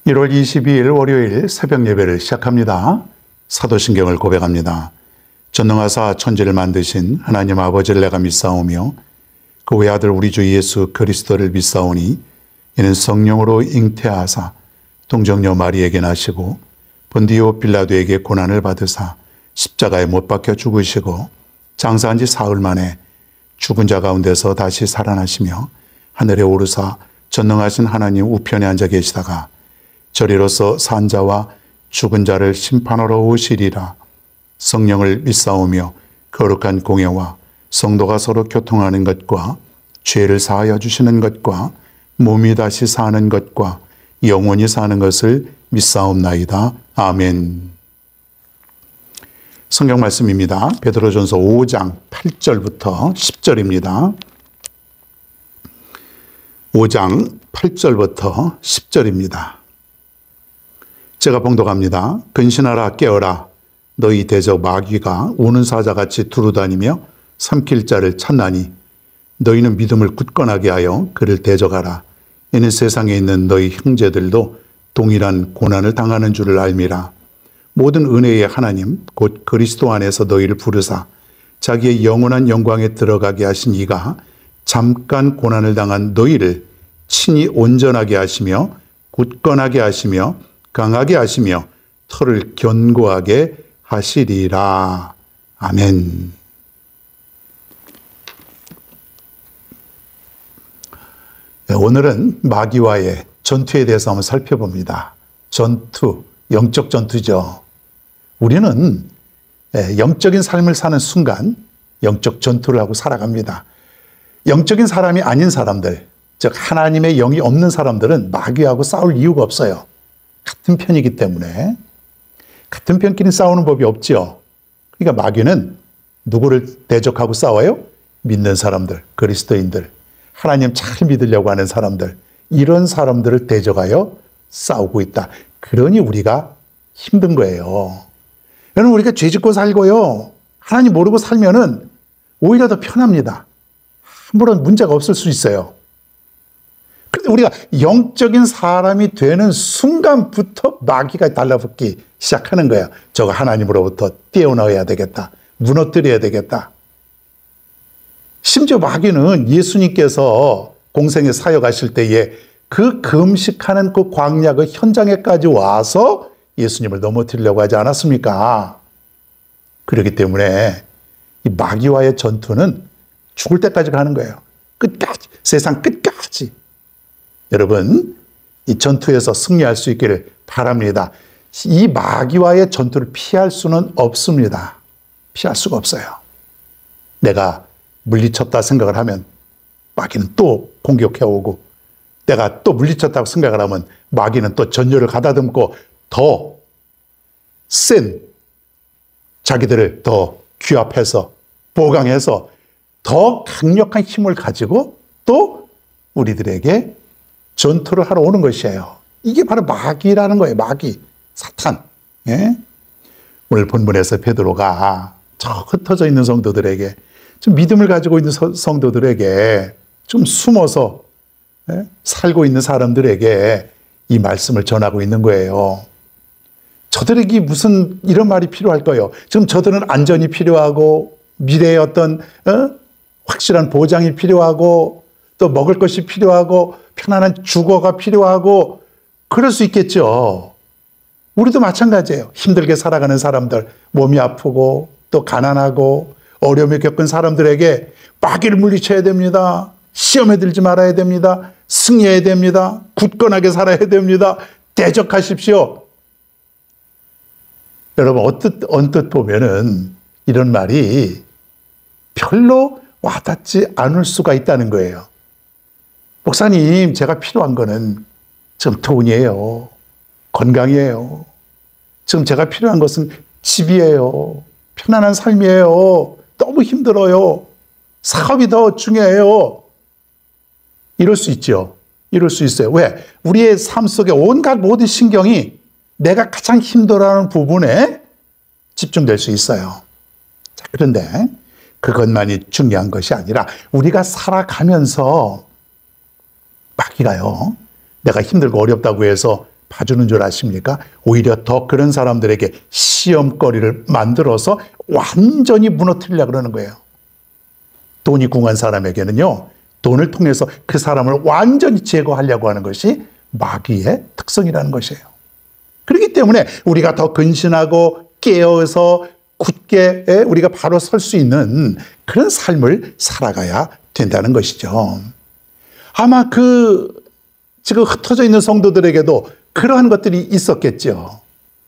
1월 22일 월요일 새벽 예배를 시작합니다. 사도신경을 고백합니다. 전능하사 천지를 만드신 하나님 아버지를 내가 믿사오며 그 외아들 우리 주 예수 그리스도를 믿사오니 이는 성령으로 잉태하사 동정녀 마리에게 나시고 본디오 빌라도에게 고난을 받으사 십자가에 못 박혀 죽으시고 장사한 지 사흘 만에 죽은 자 가운데서 다시 살아나시며 하늘에 오르사 전능하신 하나님 우편에 앉아 계시다가 저리로서 산 자와 죽은 자를 심판하러 오시리라. 성령을 믿사오며 거룩한 공예와 성도가 서로 교통하는 것과 죄를 사하여 주시는 것과 몸이 다시 사는 것과 영원히 사는 것을 믿사옵나이다. 아멘. 성경 말씀입니다. 베드로전서 5장 8절부터 10절입니다. 5장 8절부터 10절입니다. 제가 봉독합니다. 근신하라 깨어라. 너희 대적 마귀가 우는 사자같이 두루다니며 삼킬 자를 찾나니 너희는 믿음을 굳건하게 하여 그를 대적하라. 이는 세상에 있는 너희 형제들도 동일한 고난을 당하는 줄을 알미라. 모든 은혜의 하나님 곧 그리스도 안에서 너희를 부르사 자기의 영원한 영광에 들어가게 하신 이가 잠깐 고난을 당한 너희를 친히 온전하게 하시며 굳건하게 하시며 강하게 하시며 터를 견고하게 하시리라. 아멘. 오늘은 마귀와의 전투에 대해서 한번 살펴봅니다. 전투, 영적 전투죠. 우리는 영적인 삶을 사는 순간 영적 전투를 하고 살아갑니다. 영적인 사람이 아닌 사람들, 즉 하나님의 영이 없는 사람들은 마귀하고 싸울 이유가 없어요. 같은 편이기 때문에. 같은 편끼리 싸우는 법이 없죠. 그러니까 마귀는 누구를 대적하고 싸워요? 믿는 사람들, 그리스도인들, 하나님 잘 믿으려고 하는 사람들, 이런 사람들을 대적하여 싸우고 있다. 그러니 우리가 힘든 거예요. 여러분, 우리가 죄 짓고 살고요, 하나님 모르고 살면은 오히려 더 편합니다. 아무런 문제가 없을 수 있어요. 그런데 우리가 영적인 사람이 되는 순간부터 마귀가 달라붙기 시작하는 거야. 저거 하나님으로부터 떼어넣어야 되겠다. 무너뜨려야 되겠다. 심지어 마귀는 예수님께서 공생에 사역하실 때에 그 금식하는 그 광야 그 현장에까지 와서 예수님을 넘어뜨리려고 하지 않았습니까? 그렇기 때문에 이 마귀와의 전투는 죽을 때까지 가는 거예요. 끝까지, 세상 끝까지. 여러분, 이 전투에서 승리할 수 있기를 바랍니다. 이 마귀와의 전투를 피할 수는 없습니다. 피할 수가 없어요. 내가 물리쳤다 생각을 하면 마귀는 또 공격해오고, 내가 또 물리쳤다고 생각을 하면 마귀는 또 전열을 가다듬고 더 센 자기들을 더 규합해서 보강해서 더 강력한 힘을 가지고 또 우리들에게 전투를 하러 오는 것이에요. 이게 바로 마귀라는 거예요. 마귀, 사탄. 예? 오늘 본문에서 베드로가 저 흩어져 있는 성도들에게, 좀 믿음을 가지고 있는 성도들에게, 좀 숨어서 살고 있는 사람들에게 이 말씀을 전하고 있는 거예요. 저들에게 무슨 이런 말이 필요할까요? 지금 저들은 안전이 필요하고 미래의 어떤 확실한 보장이 필요하고 또 먹을 것이 필요하고 편안한 주거가 필요하고 그럴 수 있겠죠. 우리도 마찬가지예요. 힘들게 살아가는 사람들, 몸이 아프고 또 가난하고 어려움을 겪은 사람들에게 마귀를 물리쳐야 됩니다. 시험에 들지 말아야 됩니다. 승리해야 됩니다. 굳건하게 살아야 됩니다. 대적하십시오. 여러분, 언뜻 보면은 이런 말이 별로 와닿지 않을 수가 있다는 거예요. 목사님, 제가 필요한 거는 지금 돈이에요. 건강이에요. 지금 제가 필요한 것은 집이에요. 편안한 삶이에요. 너무 힘들어요. 사업이 더 중요해요. 이럴 수 있죠. 이럴 수 있어요. 왜? 우리의 삶 속에 온갖 모든 신경이 내가 가장 힘들어하는 부분에 집중될 수 있어요. 자, 그런데 그것만이 중요한 것이 아니라 우리가 살아가면서 마귀가요, 내가 힘들고 어렵다고 해서 봐주는 줄 아십니까? 오히려 더 그런 사람들에게 시험거리를 만들어서 완전히 무너뜨리려고 그러는 거예요. 돈이 궁한 사람에게는요, 돈을 통해서 그 사람을 완전히 제거하려고 하는 것이 마귀의 특성이라는 것이에요. 그렇기 때문에 우리가 더 근신하고 깨어서 굳게 우리가 바로 설 수 있는 그런 삶을 살아가야 된다는 것이죠. 아마 지금 흩어져 있는 성도들에게도 그러한 것들이 있었겠죠.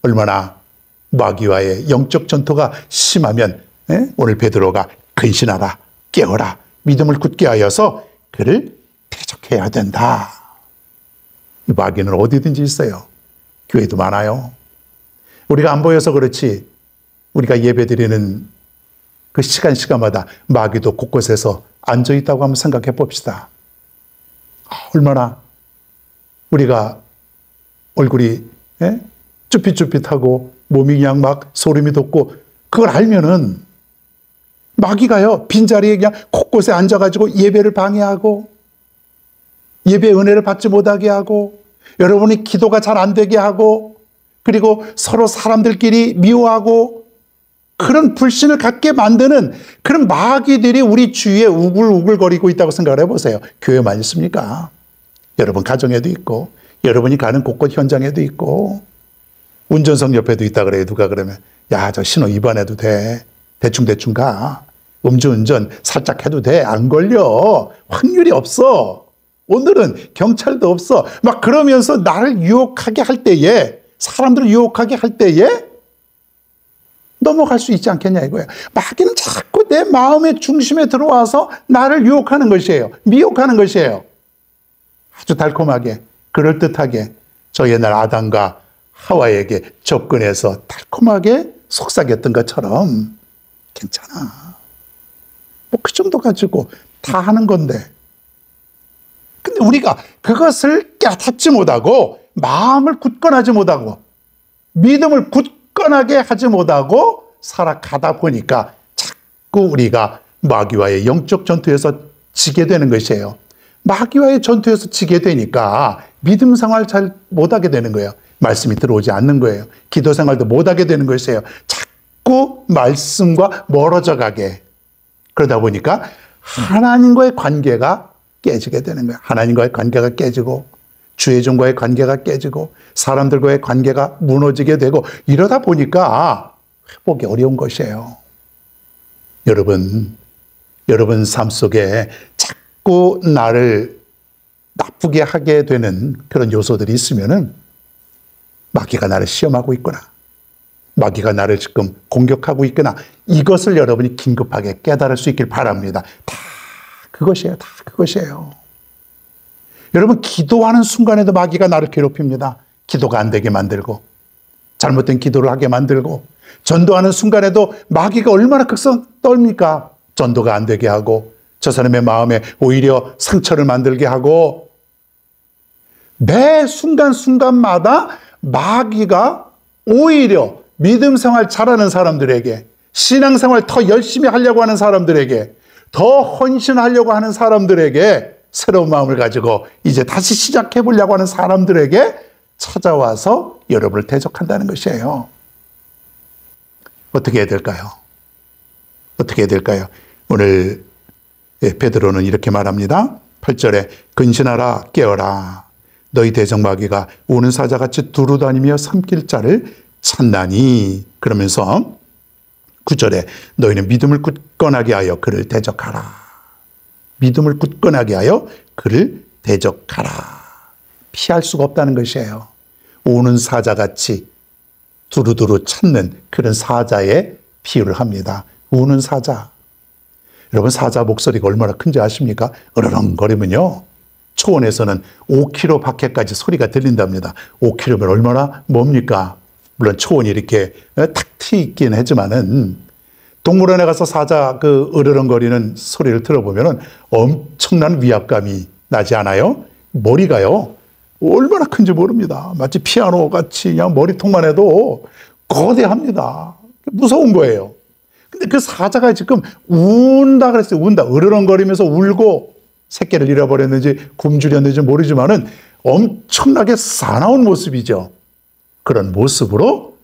얼마나 마귀와의 영적 전투가 심하면 오늘 베드로가 근신하라, 깨어라, 믿음을 굳게 하여서 그를 대적해야 된다. 이 마귀는 어디든지 있어요. 교회도 많아요. 우리가 안 보여서 그렇지 우리가 예배드리는 그 시간마다 마귀도 곳곳에서 앉아있다고 한번 생각해 봅시다. 얼마나 우리가 얼굴이 쭈삣쭈삣하고 몸이 그냥 막 소름이 돋고 그걸 알면은 마귀가요 빈자리에 그냥 곳곳에 앉아가지고 예배를 방해하고 예배 은혜를 받지 못하게 하고 여러분이 기도가 잘 안 되게 하고 그리고 서로 사람들끼리 미워하고 그런 불신을 갖게 만드는 그런 마귀들이 우리 주위에 우글우글거리고 있다고 생각을 해보세요. 교회만 있습니까? 여러분 가정에도 있고 여러분이 가는 곳곳 현장에도 있고 운전석 옆에도 있다 그래요. 누가 그러면 야, 저 신호 위반해도 돼. 대충대충 가. 음주운전 살짝 해도 돼. 안 걸려. 확률이 없어. 오늘은 경찰도 없어. 막 그러면서 나를 유혹하게 할 때에 사람들을 유혹하게 할 때에 넘어갈 수 있지 않겠냐 이거예요. 마귀는 자꾸 내 마음의 중심에 들어와서 나를 유혹하는 것이에요. 미혹하는 것이에요. 아주 달콤하게 그럴듯하게 저 옛날 아담과 하와에게 접근해서 달콤하게 속삭였던 것처럼 괜찮아. 뭐 그 정도 가지고 다 하는 건데. 근데 우리가 그것을 깨닫지 못하고 마음을 굳건하지 못하고 믿음을 굳건하게 하지 못하고 살아가다 보니까 자꾸 우리가 마귀와의 영적 전투에서 지게 되는 것이에요. 마귀와의 전투에서 지게 되니까 믿음 생활 잘 못하게 되는 거예요. 말씀이 들어오지 않는 거예요. 기도 생활도 못하게 되는 것이에요. 자꾸 말씀과 멀어져 가게. 그러다 보니까 하나님과의 관계가 깨지게 되는 거예요. 하나님과의 관계가 깨지고 주의 종과의 관계가 깨지고 사람들과의 관계가 무너지게 되고 이러다 보니까 회복이 어려운 것이에요. 여러분 삶 속에 자꾸 나를 나쁘게 하게 되는 그런 요소들이 있으면은 마귀가 나를 시험하고 있구나. 마귀가 나를 지금 공격하고 있구나. 이것을 여러분이 긴급하게 깨달을 수 있길 바랍니다. 다 그것이에요. 여러분 기도하는 순간에도 마귀가 나를 괴롭힙니다. 기도가 안 되게 만들고 잘못된 기도를 하게 만들고 전도하는 순간에도 마귀가 얼마나 극성 떨니까 전도가 안 되게 하고 저 사람의 마음에 오히려 상처를 만들게 하고 매 순간순간마다 마귀가 오히려 믿음 생활 잘하는 사람들에게 신앙생활 더 열심히 하려고 하는 사람들에게 더 헌신하려고 하는 사람들에게 새로운 마음을 가지고 이제 다시 시작해 보려고 하는 사람들에게 찾아와서 여러분을 대적한다는 것이에요. 어떻게 해야 될까요? 어떻게 해야 될까요? 오늘 베드로는 이렇게 말합니다. 8절에 근신하라 깨어라 너희 대적 마귀가 우는 사자같이 두루다니며 삼킬 자를 찾나니 그러면서 9절에 너희는 믿음을 굳건하게 하여 그를 대적하라. 믿음을 굳건하게 하여 그를 대적하라. 피할 수가 없다는 것이에요. 우는 사자같이 두루두루 찾는 그런 사자의 비유를 합니다. 우는 사자. 여러분 사자 목소리가 얼마나 큰지 아십니까? 으르렁거리면요. 초원에서는 5km 밖에까지 소리가 들린답니다. 5km면 얼마나 뭡니까? 물론 초원이 이렇게 탁 트여 있긴 하지만은 동물원에 가서 사자 그 으르렁거리는 소리를 들어보면은 엄청난 위압감이 나지 않아요? 머리가요. 얼마나 큰지 모릅니다. 마치 피아노 같이 그냥 머리통만 해도 거대합니다. 무서운 거예요. 근데 그 사자가 지금 운다 그랬어요. 운다. 으르렁거리면서 울고 새끼를 잃어버렸는지 굶주렸는지 모르지만은 엄청나게 사나운 모습이죠. 그런 모습으로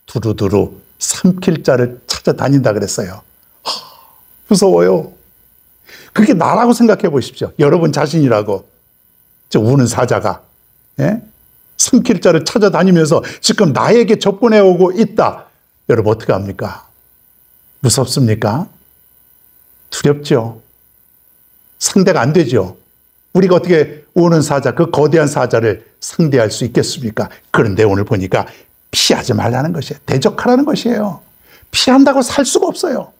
두루두루 삼킬 자를 찾아다닌다 그랬어요. 무서워요. 그게 나라고 생각해 보십시오. 여러분 자신이라고. 저 우는 사자가 삼킬 자를 찾아다니면서 지금 나에게 접근해 오고 있다. 여러분 어떻게 합니까? 무섭습니까? 두렵죠. 상대가 안 되죠. 우리가 어떻게 우는 사자, 그 거대한 사자를 상대할 수 있겠습니까? 그런데 오늘 보니까 피하지 말라는 것이에요. 대적하라는 것이에요. 피한다고 살 수가 없어요.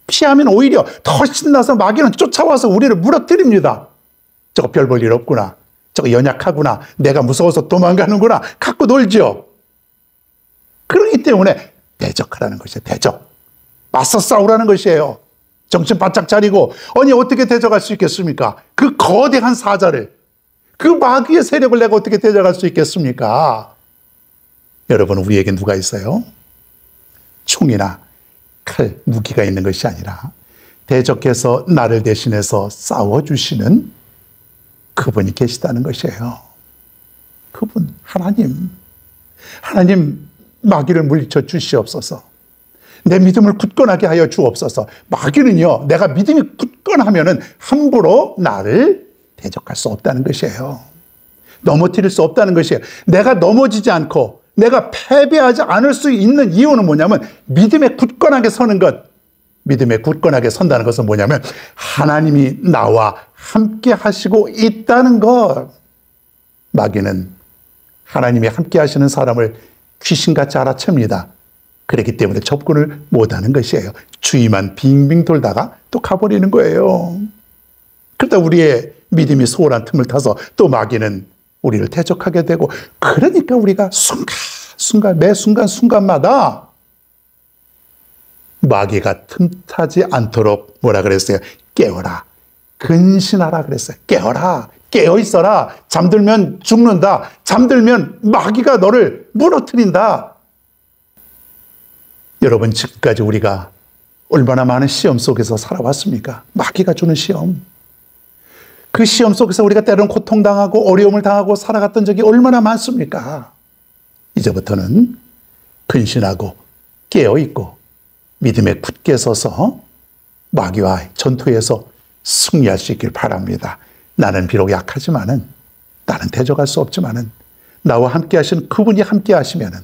피하면 오히려 더 신나서 마귀는 쫓아와서 우리를 무너뜨립니다. 저거 별 볼 일 없구나. 저거 연약하구나. 내가 무서워서 도망가는구나. 갖고 놀죠. 그렇기 때문에 대적하라는 것이에요. 대적. 맞서 싸우라는 것이에요. 정신 바짝 차리고. 아니 어떻게 대적할 수 있겠습니까? 그 거대한 사자를, 그 마귀의 세력을 내가 어떻게 대적할 수 있겠습니까? 여러분 우리에게 누가 있어요? 총이나 칼, 무기가 있는 것이 아니라 대적해서 나를 대신해서 싸워주시는 그분이 계시다는 것이에요. 그분 하나님. 하나님 마귀를 물리쳐 주시옵소서. 내 믿음을 굳건하게 하여 주옵소서. 마귀는요, 내가 믿음이 굳건하면은 함부로 나를 대적할 수 없다는 것이에요. 넘어뜨릴 수 없다는 것이에요. 내가 넘어지지 않고 내가 패배하지 않을 수 있는 이유는 뭐냐면 믿음에 굳건하게 서는 것. 믿음에 굳건하게 선다는 것은 뭐냐면 하나님이 나와 함께 하시고 있다는 것. 마귀는 하나님이 함께 하시는 사람을 귀신같이 알아챕니다. 그렇기 때문에 접근을 못하는 것이에요. 주위만 빙빙 돌다가 또 가버리는 거예요. 그러다 우리의 믿음이 소홀한 틈을 타서 또 마귀는 우리를 대적하게 되고, 그러니까 우리가 순간순간 매 순간순간마다 마귀가 틈타지 않도록 뭐라 그랬어요? 깨어라, 근신하라 그랬어요. 깨어라, 깨어있어라. 잠들면 죽는다. 잠들면 마귀가 너를 무너뜨린다. 여러분 지금까지 우리가 얼마나 많은 시험 속에서 살아왔습니까? 마귀가 주는 시험. 그 시험 속에서 우리가 때로는 고통당하고 어려움을 당하고 살아갔던 적이 얼마나 많습니까? 이제부터는 근신하고 깨어있고 믿음에 굳게 서서 마귀와 전투에서 승리할 수 있길 바랍니다. 나는 비록 약하지만은, 나는 대적할 수 없지만은 나와 함께 하시는 그분이 함께 하시면은,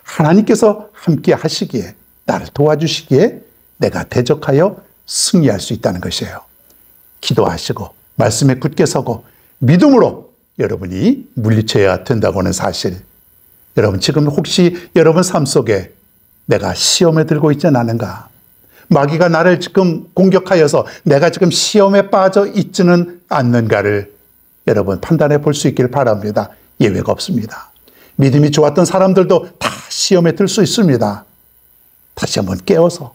하나님께서 함께 하시기에, 나를 도와주시기에 내가 대적하여 승리할 수 있다는 것이에요. 기도하시고 말씀에 굳게 서고 믿음으로 여러분이 물리쳐야 된다고 하는 사실. 여러분 지금 혹시 여러분 삶 속에 내가 시험에 들고 있지 않은가? 마귀가 나를 지금 공격하여서 내가 지금 시험에 빠져 있지는 않는가를 여러분 판단해 볼 수 있길 바랍니다. 예외가 없습니다. 믿음이 좋았던 사람들도 다 시험에 들 수 있습니다. 다시 한번 깨어서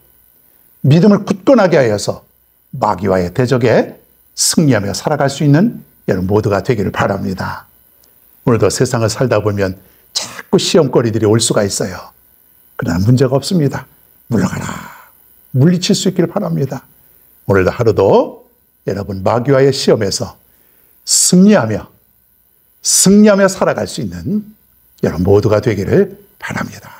믿음을 굳건하게 하여서 마귀와의 대적에 승리하며 살아갈 수 있는 여러분 모두가 되기를 바랍니다. 오늘도 세상을 살다 보면 자꾸 시험거리들이 올 수가 있어요. 그러나 문제가 없습니다. 물러가라. 물리칠 수 있기를 바랍니다. 오늘도 하루도 여러분 마귀와의 시험에서 승리하며 살아갈 수 있는 여러분 모두가 되기를 바랍니다.